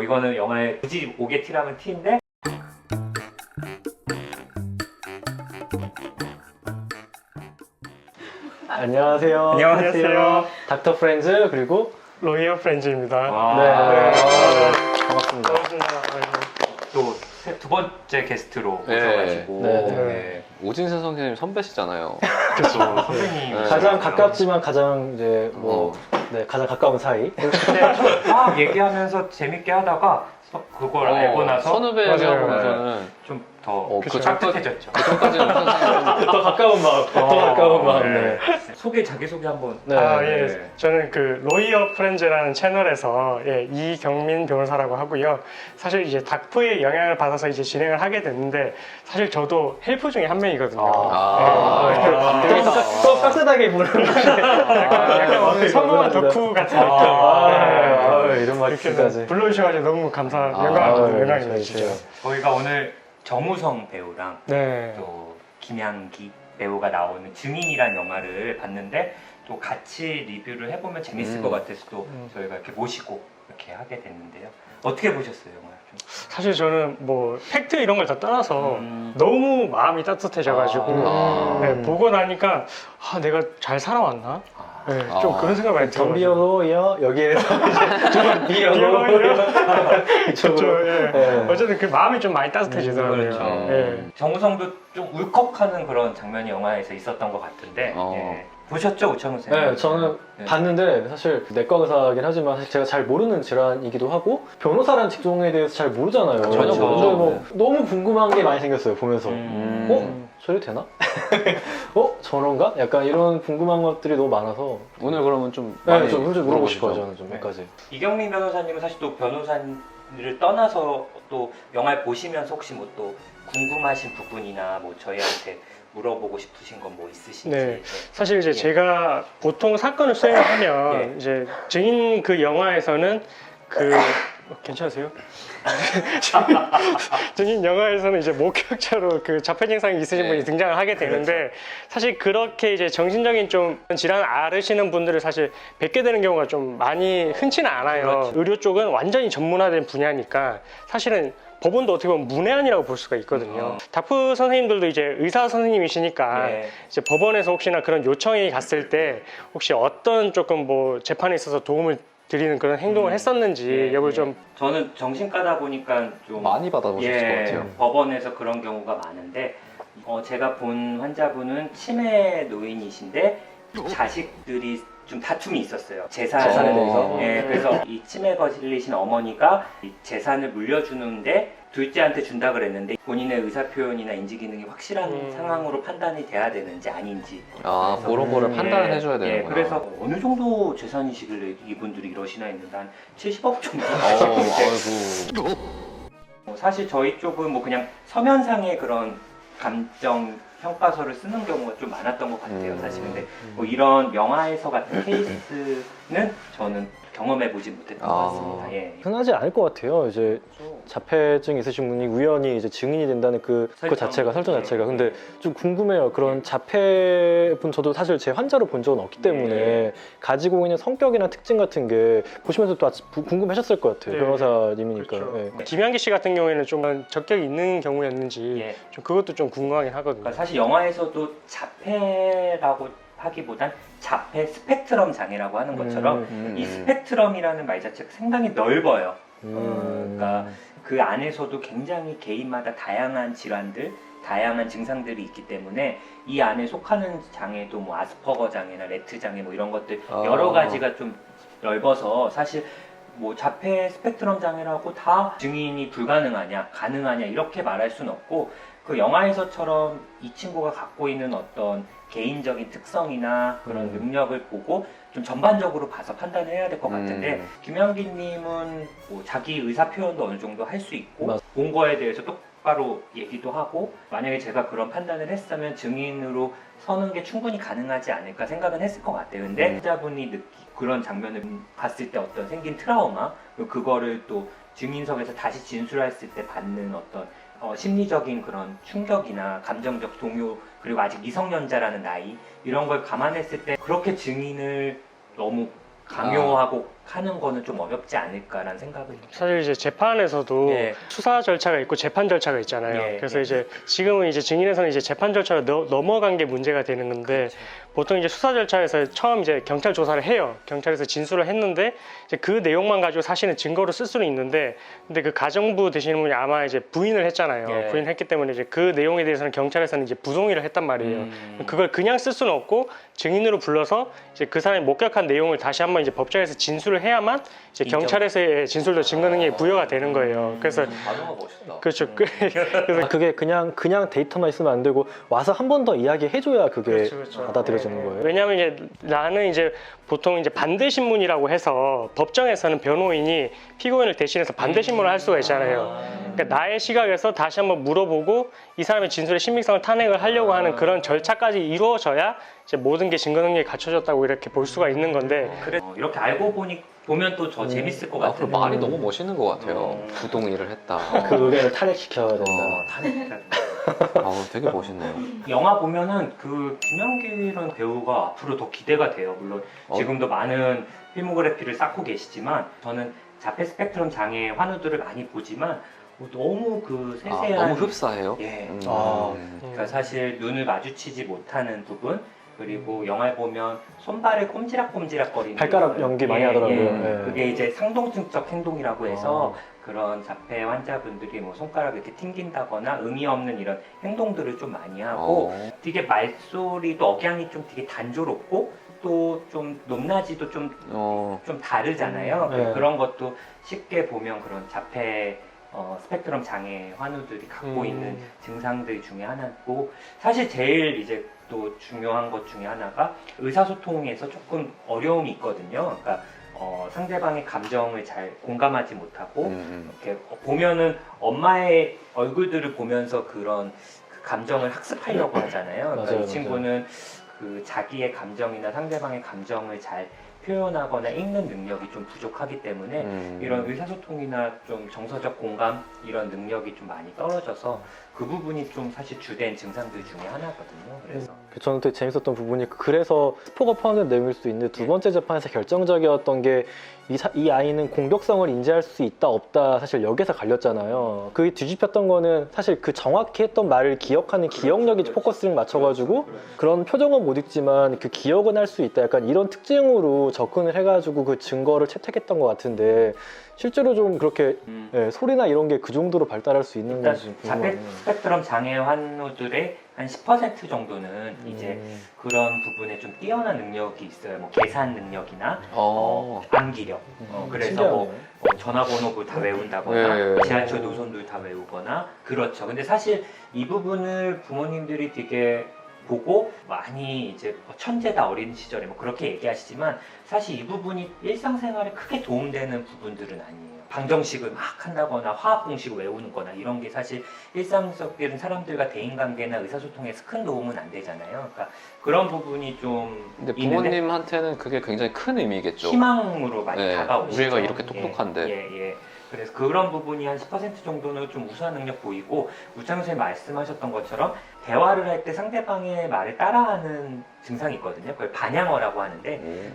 이거는 영화에 굳이 오게 티라면 티인데 안녕하세요. 안녕하세요. 닥터 프렌즈 그리고 로이어 프렌즈입니다. 반갑습니다. 또 두 번째 게스트로 네. 오셔가지고 네. 오진세 선생님 선배시잖아요. 그렇죠. 선생님 가장 가깝지만 가장 이제 뭐 가장 가까운 사이. 근데 막 얘기하면서 재밌게 하다가 그걸 알고 나서 선후배하고서는 좀 더 그 따뜻해졌죠. 그전까지는 선생님 더 가까운 마음. 더 가까운 마음. 네. 자기소개 한번. 네. 예. 저는 그 로이어 프렌즈라는 채널에서 이경민 변호사라고 하고요. 사실 이제 닥프의 영향을 받아서 이제 진행을 하게 됐는데 사실 저도 헬프 중에 한 명이거든요. 또 따뜻하게 부르는 약간 성공한 덕후 같은 느낌. 이런 이렇게 말씀까지. 불러주셔가지고 너무 영광입니다. 진짜. 저희가 오늘 정우성 배우랑 네. 또 김양기 배우가 나오는 증인이란 영화를 봤는데 또 같이 리뷰를 해보면 재밌을 것 같아서 또 저희가 이렇게 모시고 이렇게 하게 됐는데요. 어떻게 보셨어요, 영화? 사실 저는 뭐 팩트 이런 걸 다 떠나서 너무 마음이 따뜻해져가지고 네, 보고 나니까 내가 잘 살아왔나? 네, 좀 그런 생각 많이 들어요. 전비어로요 여기에서 좀 비어로. 그렇죠. 예. 어쨌든 그 마음이 좀 많이 따뜻해지더라고요. 그렇죠. 예. 정우성도 좀 울컥하는 그런 장면이 영화에서 있었던 것 같은데 예. 보셨죠, 우창우 쌤? 네, 저는 봤는데 사실 내과 의사긴 하지만 사실 제가 잘 모르는 질환이기도 하고 변호사라는 직종에 대해서 잘 모르잖아요. 전혀 모르죠. 근데 뭐 너무 궁금한 게 많이 생겼어요 보면서. 저리 되나? 저런가? 약간 이런 궁금한 것들이 너무 많아서 오늘 그러면 좀 네, 많이 좀 물어보고 물어보시죠. 싶어요. 저는 좀 몇 가지. 이경민 변호사님은 사실 또 변호사를 떠나서 또 영화를 보시면서 혹시 뭐 또 궁금하신 부분이나 뭐 저희한테 물어보고 싶으신 건 뭐 있으신지. 네. 사실 이제 제가 보통 사건을 수행하면 이제 증인 그 영화에서는 괜찮으세요? 증인 영화에서는 이제 목격자로 그 자폐 증상이 있으신 분이 등장을 하게 되는데 사실 그렇게 이제 정신적인 좀 질환을 앓으시는 분들을 사실 뵙게 되는 경우가 좀 많이 흔치는 않아요. 의료 쪽은 완전히 전문화된 분야니까 사실은 법원도 어떻게 보면 문외한이라고 볼 수가 있거든요. 닥프 선생님들도 이제 의사 선생님이시니까 이제 법원에서 혹시나 그런 요청이 갔을 때 혹시 어떤 조금 뭐 재판에 있어서 도움을 드리는 그런 행동을 했었는지 여부를 좀. 저는 정신과다 보니까 좀 많이 받아보셨을 것 같아요. 법원에서 그런 경우가 많은데 제가 본 환자분은 치매 노인이신데 자식들이 좀 다툼이 있었어요. 재산에 대해서. 그래서 이 치매 걸리신 어머니가 이 재산을 물려주는데 둘째한테 준다 그랬는데 본인의 의사 표현이나 인지 기능이 확실한 상황으로 판단이 돼야 되는지 아닌지. 그런 거를 판단을 해줘야 되는구나. 그래서 어느 정도 재산이시길래 이분들이 이러시나 했는데 한 70억 정도. 사실 저희 쪽은 뭐 그냥 서면상의 그런 감정 평가서를 쓰는 경우가 좀 많았던 것 같아요. 사실 근데 뭐 이런 영화에서 같은 케이스는 저는 경험해보지 못했던 것 같습니다. 흔하지 않을 것 같아요. 이제 자폐증 있으신 분이 우연히 이제 증인이 된다는 그 자체가 설정 자체가. 근데 좀 궁금해요. 그런 자폐분 저도 사실 제 환자로 본 적은 없기 때문에 가지고 있는 성격이나 특징 같은 게 보시면서 또 궁금하셨을 것 같아요. 변호사님이니까. 그렇죠. 김양기 씨 같은 경우에는 좀 적격이 있는 경우였는지 좀 그것도 좀 궁금하긴 하거든요. 그러니까 사실 영화에서도 자폐라고 하기보단 자폐 스펙트럼 장애라고 하는 것처럼 이 스펙트럼이라는 말 자체가 상당히 넓어요. 그러니까 그 안에서도 굉장히 개인마다 다양한 질환들, 다양한 증상들이 있기 때문에 이 안에 속하는 장애도 뭐 아스퍼거 장애나 레트 장애 뭐 이런 것들 여러 가지가 좀 넓어서 사실 뭐 자폐 스펙트럼 장애라고 다 증인이 불가능하냐, 가능하냐 이렇게 말할 수는 없고 그 영화에서처럼 이 친구가 갖고 있는 어떤 개인적인 특성이나 그런 능력을 보고 좀 전반적으로 봐서 판단을 해야 될 것 같은데 김양기님은 뭐 자기 의사 표현도 어느 정도 할 수 있고 본 거에 대해서 똑바로 얘기도 하고 만약에 제가 그런 판단을 했으면 증인으로 서는 게 충분히 가능하지 않을까 생각은 했을 것 같아요. 근데 환자분이 그런 장면을 봤을 때 어떤 생긴 트라우마 그거를 또 증인석에서 다시 진술했을 때 받는 어떤 심리적인 그런 충격이나 감정적 동요 그리고 아직 미성년자라는 나이 이런 걸 감안했을 때 그렇게 증인을 너무 강요하고 하는 거는 좀 어렵지 않을까라는 생각을 사실 이제 재판에서도 예. 수사 절차가 있고 재판 절차가 있잖아요. 예, 그래서 예. 이제 지금은 이제 증인에서는 이제 재판 절차로 넘어간 게 문제가 되는 건데 그렇죠. 보통 이제 수사 절차에서 처음 이제 경찰 조사를 해요. 경찰에서 진술을 했는데 이제 그 내용만 가지고 사실은 증거로 쓸 수는 있는데 근데 그 가정부 되시는 분이 아마 이제 부인을 했잖아요. 예. 부인했기 때문에 이제 그 내용에 대해서는 경찰에서는 이제 부동의를 했단 말이에요. 그걸 그냥 쓸 수는 없고 증인으로 불러서 이제 그 사람이 목격한 내용을 다시 한번 이제 법정에서 진술을 해야만 이제 인정. 경찰에서의 진술도 증거 능력이 부여가 되는 거예요. 그래서 단어가 멋있다. 그렇죠. 아, 그게 그냥 데이터만 있으면 안 되고 와서 한 번 더 이야기해줘야 그게 그렇죠, 그렇죠. 받아들여지는 거예요. 왜냐하면 이제 나는 이제 보통 이제 반대 신문이라고 해서 법정에서는 변호인이 피고인을 대신해서 반대 신문을 할 수가 있잖아요. 그러니까 나의 시각에서 다시 한번 물어보고 이 사람의 진술의 신빙성을 탄핵을 하려고 하는 그런 절차까지 이루어져야 이제 모든 게 증거 능력이 갖춰졌다고 이렇게 볼 수가 있는 건데 그래 이렇게 알고 보면 또 더 재밌을 것 아, 그 같은 말이 너무 멋있는 것 같아요. 부동의를 했다. 그 의견을 탄핵시켜야 된다. 되게 멋있네요. 영화 보면은 그 김연기라는 배우가 앞으로 더 기대가 돼요. 물론 지금도 많은 필모그래피를 쌓고 계시지만 저는 자폐 스펙트럼 장애 환우들을 많이 보지만 너무 그 세세한 너무 흡사해요. 예. 그러니까 음. 사실 눈을 마주치지 못하는 부분 그리고 영화에 보면 손발을 꼼지락꼼지락거리는 발가락 거. 연기 많이 하더라고요. 예. 예. 그게 이제 상동증적 행동이라고 해서 그런 자폐 환자분들이 뭐 손가락 이렇게 튕긴다거나 의미 없는 이런 행동들을 좀 많이 하고 되게 말소리도 억양이 좀 되게 단조롭고 또 좀 높낮이도 좀 다르잖아요. 네. 그런 것도 쉽게 보면 그런 자폐 스펙트럼 장애 환우들이 갖고 있는 증상들 중에 하나고 사실 제일 이제 또 중요한 것 중에 하나가 의사소통에서 조금 어려움이 있거든요. 그러니까 상대방의 감정을 잘 공감하지 못하고 이렇게 보면은 엄마의 얼굴들을 보면서 그런 그 감정을 학습하려고 하잖아요. 그러니까 맞아요, 이 친구는 그 자기의 감정이나 상대방의 감정을 잘 표현하거나 읽는 능력이 좀 부족하기 때문에 이런 의사소통이나 좀 정서적 공감 이런 능력이 좀 많이 떨어져서 그 부분이 좀 사실 주된 증상들 중에 하나거든요. 그래서 저는 되게 재밌었던 부분이 그래서 스포가 포함된 내용일 수도 있는데 두 번째 재판에서 결정적이었던 게 이 아이는 공격성을 인지할 수 있다 없다 사실 여기서 갈렸잖아요. 그게 뒤집혔던 거는 사실 그 정확히 했던 말을 기억하는 기억력에 포커스를 맞춰가지고 그런 표정은 못 읽지만 그 기억은 할 수 있다 약간 이런 특징으로 접근을 해가지고 그 증거를 채택했던 것 같은데 실제로 좀 그렇게 소리나 이런 게 그 정도로 발달할 수 있는 일단 건지 자폐 궁금하네요. 스펙트럼 장애 환우들의 한 10% 정도는 이제 그런 부분에 좀 뛰어난 능력이 있어요. 뭐 계산 능력이나 암기력. 그래서 뭐 전화번호를 다 외운다거나 지하철 노선도를 다 외우거나 그렇죠. 근데 사실 이 부분을 부모님들이 되게 보고 많이 이제 천재다 어린 시절에 뭐 그렇게 얘기하시지만 사실 이 부분이 일상생활에 크게 도움되는 부분들은 아니에요. 방정식을 막 한다거나 화학 공식을 외우는 거나 이런 게 사실 일상적인 사람들과 대인관계나 의사소통에서 큰 도움은 안 되잖아요. 그러니까 그런 부분이 좀 근데 있는데 부모님한테는 그게 굉장히 큰 의미겠죠. 희망으로 많이 다가오시죠. 우리 애가 이렇게 똑똑한데. 예. 그래서 그런 부분이 한 10% 정도는 좀 우수한 능력 보이고 우창 선생님 말씀하셨던 것처럼 대화를 할 때 상대방의 말을 따라하는 증상이 있거든요. 그걸 반향어라고 하는데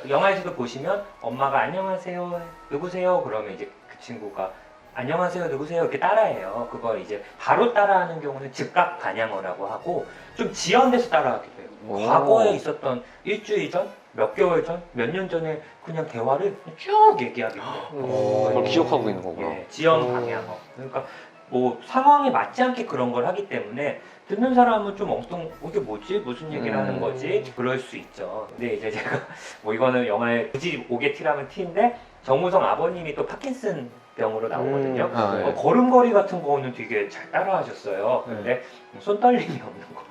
영화에서도 보시면 엄마가 안녕하세요 누구세요 그러면 이제 그 친구가 안녕하세요 누구세요 이렇게 따라해요. 그걸 이제 바로 따라하는 경우는 즉각 반향어라고 하고 좀 지연돼서 따라하기도 해요. 과거에 있었던 일주일 전, 몇 개월 전, 몇 년 전에 그냥 대화를 쭉 얘기하기도 해요. 그걸 기억하고 있는 거구나. 예, 지연 방향어. 그러니까 뭐 상황에 맞지 않게 그런 걸 하기 때문에 듣는 사람은 좀 이게 뭐지? 무슨 얘기를 하는 거지? 그럴 수 있죠. 근데 이제 제가 뭐 이거는 영화에 굳이 오게 티라면 티인데 정우성 아버님이 또 파킨슨 병으로 나오거든요. 걸음걸이 같은 거는 되게 잘 따라하셨어요. 근데 손 떨림이 없는 거.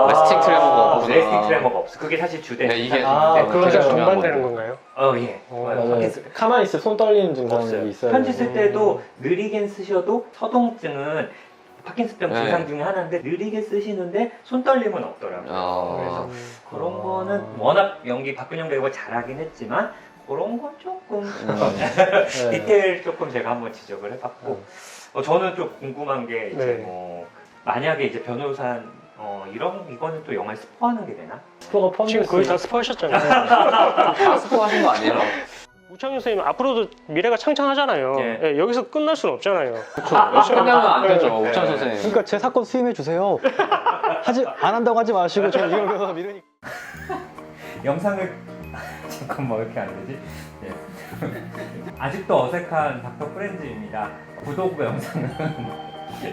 레스팅 트레머가 없구나. 레스팅 트레머가 없어. 그게 사실 주된 네, 이게 그런 게 되게 중요한 동반되는 건데. 건가요? 예. 맞아요. 가만히 있을 손 떨리는 증상이 없어요. 있어요. 편지 쓸 때도 느리게 쓰셔도 서동증은 파킨슨병 증상 중에 하나인데 느리게 쓰시는데 손 떨림은 없더라고요. 그래서 그런 거는 워낙 연기 박근영 배우가 잘하긴 했지만 그런 건 조금 디테일 조금 제가 한번 지적을 해봤고 저는 좀 궁금한 게 이제 뭐 만약에 이제 변호사 이거는 또 영화에 스포하는 게 되나? 스포가 포함되어 지금 거의 다 스포하셨잖아요. 다 스포하신 거 아니에요? 우창윤 선생님 앞으로도 미래가 창창하잖아요. 예. 예, 여기서 끝날 수는 없잖아요. 끝나면 안 되죠. 우찬 선생님. 그러니까 제 사건 수임해 주세요. 안 한다고 하지 마시고 저 이거 미루니까. 영상을 잠깐만 왜 이렇게 안 되지? 네. 아직도 어색한 닥터 프렌즈입니다. 구독 영상은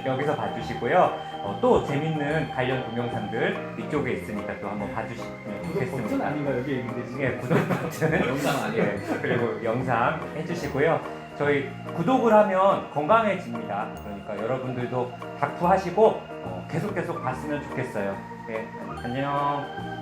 여기서 봐주시고요. 또 재밌는 관련 동영상들 위쪽에 있으니까 또 한번 봐주시면 좋겠습니다. 아닌가 여기 있는데 예, 구독 버튼 영상 아니에요? 예, 그리고 영상 해주시고요. 저희 구독을 하면 건강해집니다. 그러니까 여러분들도 닥터 하시고 계속 봤으면 좋겠어요. 네, 안녕.